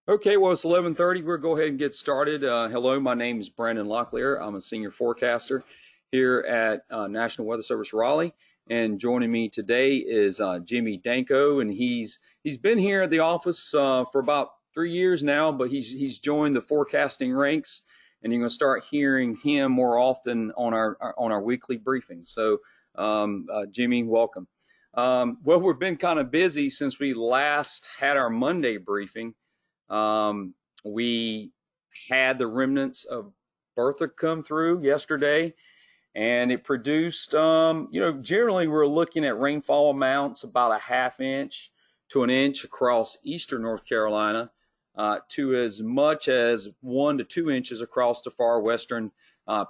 Okay, well, it's 11:30. We'll go ahead and get started. Hello, my name is Brandon Locklear. I'm a senior forecaster here at National Weather Service Raleigh, and joining me today is Jimmy Danko, and he's been here at the office for about 3 years now, but he's joined the forecasting ranks, and you're going to start hearing him more often on our weekly briefings. So, Jimmy, welcome. Well, we've been kind of busy since we last had our Monday briefing. Um, we had the remnants of Bertha come through yesterday, and it produced, generally we're looking at rainfall amounts about a half inch to an inch across eastern North Carolina, to as much as 1 to 2 inches across the far western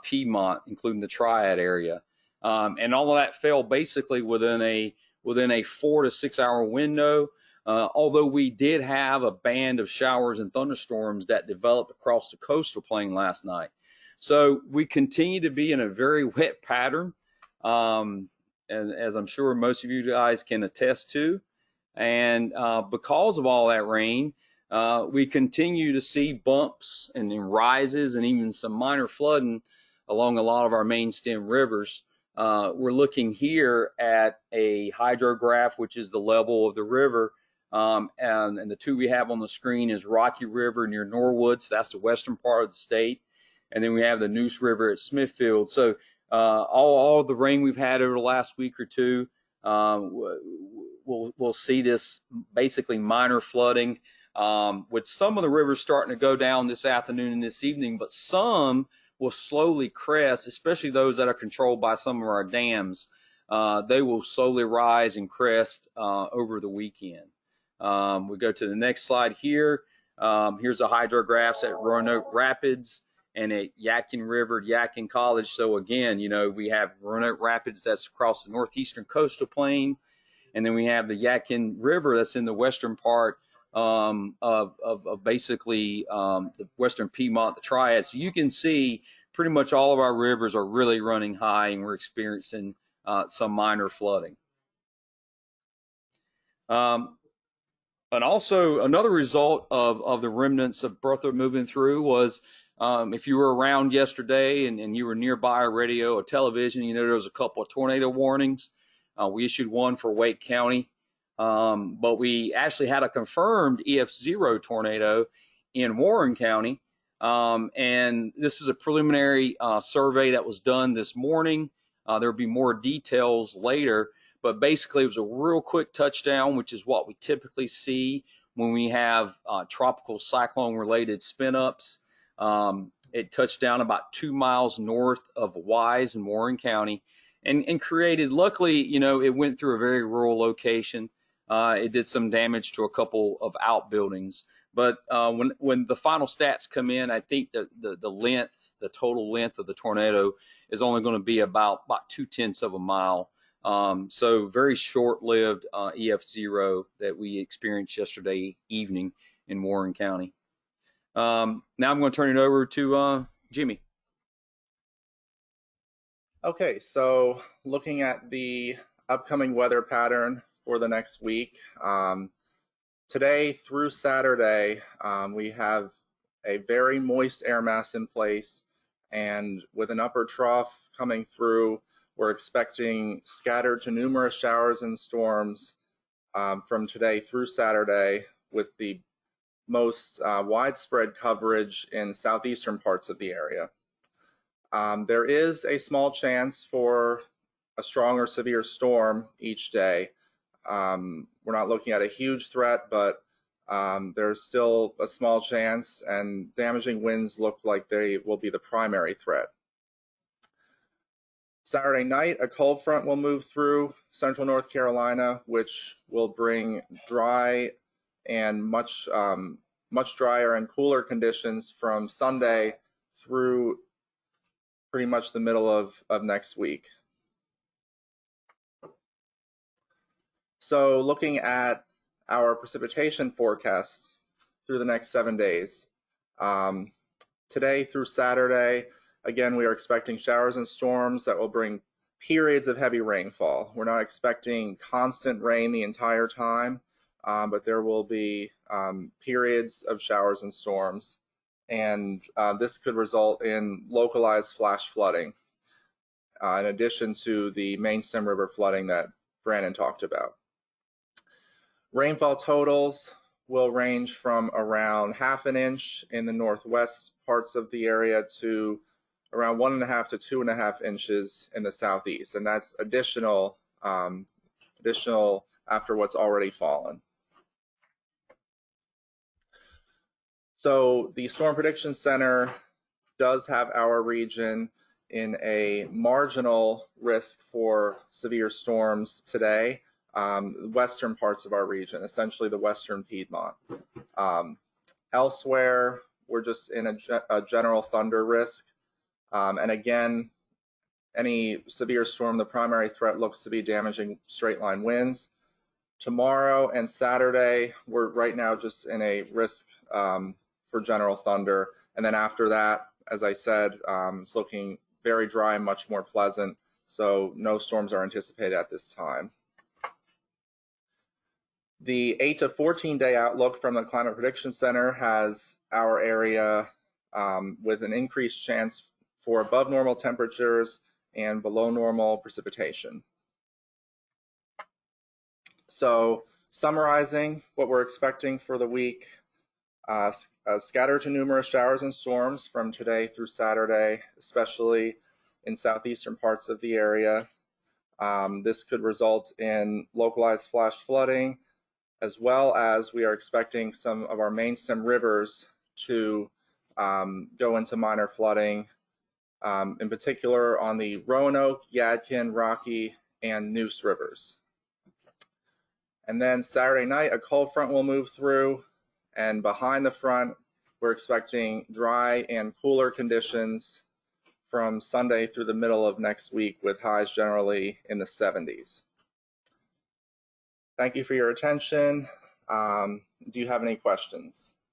Piedmont, including the Triad area. And all of that fell basically within a 4 to 6 hour window. Although we did have a band of showers and thunderstorms that developed across the coastal plain last night. So we continue to be in a very wet pattern, and as I'm sure most of you guys can attest to. And because of all that rain, we continue to see bumps and then rises and even some minor flooding along a lot of our main stem rivers. We're looking here at a hydrograph, which is the level of the river. And the two we have on the screen is Rocky River near Norwood, so that's the western part of the state. And then we have the Neuse River at Smithfield. So all of the rain we've had over the last week or two, we'll see this basically minor flooding, with some of the rivers starting to go down this afternoon and this evening, but some will slowly crest, especially those that are controlled by some of our dams. They will slowly rise and crest over the weekend. We go to the next slide here. Here's a hydrographs at Roanoke Rapids and at Yadkin River, Yadkin College. So again, we have Roanoke Rapids that's across the northeastern coastal plain, and then we have the Yadkin River that's in the western part of basically the western Piedmont, the Triad. So you can see pretty much all of our rivers are really running high, and we're experiencing some minor flooding. And also another result of the remnants of Bertha moving through was, if you were around yesterday and you were nearby a radio or television, there was a couple of tornado warnings. We issued one for Wake County, but we actually had a confirmed EF0 tornado in Warren County. And this is a preliminary survey that was done this morning. There'll be more details later. But basically, it was a real quick touchdown, which is what we typically see when we have tropical cyclone-related spin-ups. It touched down about 2 miles north of Wise in Warren County, and created, luckily, it went through a very rural location. It did some damage to a couple of outbuildings. But when the final stats come in, I think the total length of the tornado is only going to be about 2/10 of a mile. So very short-lived EF0 that we experienced yesterday evening in Warren County. Now I'm going to turn it over to Jimmy. Okay, so looking at the upcoming weather pattern for the next week, today through Saturday, we have a very moist air mass in place, and with an upper trough coming through, we're expecting scattered to numerous showers and storms from today through Saturday, with the most widespread coverage in southeastern parts of the area. There is a small chance for a strong or severe storm each day. We're not looking at a huge threat, but there's still a small chance, and damaging winds look like they will be the primary threat. Saturday night, a cold front will move through central North Carolina, which will bring dry and much drier and cooler conditions from Sunday through pretty much the middle of next week. So looking at our precipitation forecasts through the next 7 days, today through Saturday, again, we are expecting showers and storms that will bring periods of heavy rainfall. We're not expecting constant rain the entire time, but there will be periods of showers and storms, and this could result in localized flash flooding, in addition to the main stem river flooding that Brandon talked about. Rainfall totals will range from around half an inch in the northwest parts of the area to around 1.5 to 2.5 inches in the southeast, and that's additional after what's already fallen. So the Storm Prediction Center does have our region in a marginal risk for severe storms today, western parts of our region, essentially the western Piedmont. Elsewhere, we're just in a general thunder risk. And again, any severe storm, the primary threat looks to be damaging straight line winds. Tomorrow and Saturday, we're right now just in a risk for general thunder. And then after that, as I said, it's looking very dry and much more pleasant. So no storms are anticipated at this time. The 8 to 14 day outlook from the Climate Prediction Center has our area with an increased chance for above normal temperatures and below normal precipitation. So summarizing what we're expecting for the week, scattered to numerous showers and storms from today through Saturday, especially in southeastern parts of the area. This could result in localized flash flooding, as well as we are expecting some of our main stem rivers to go into minor flooding, in particular on the Roanoke, Yadkin, Rocky, and Neuse rivers. And then Saturday night, a cold front will move through, and behind the front, we're expecting dry and cooler conditions from Sunday through the middle of next week, with highs generally in the 70s. Thank you for your attention. Do you have any questions?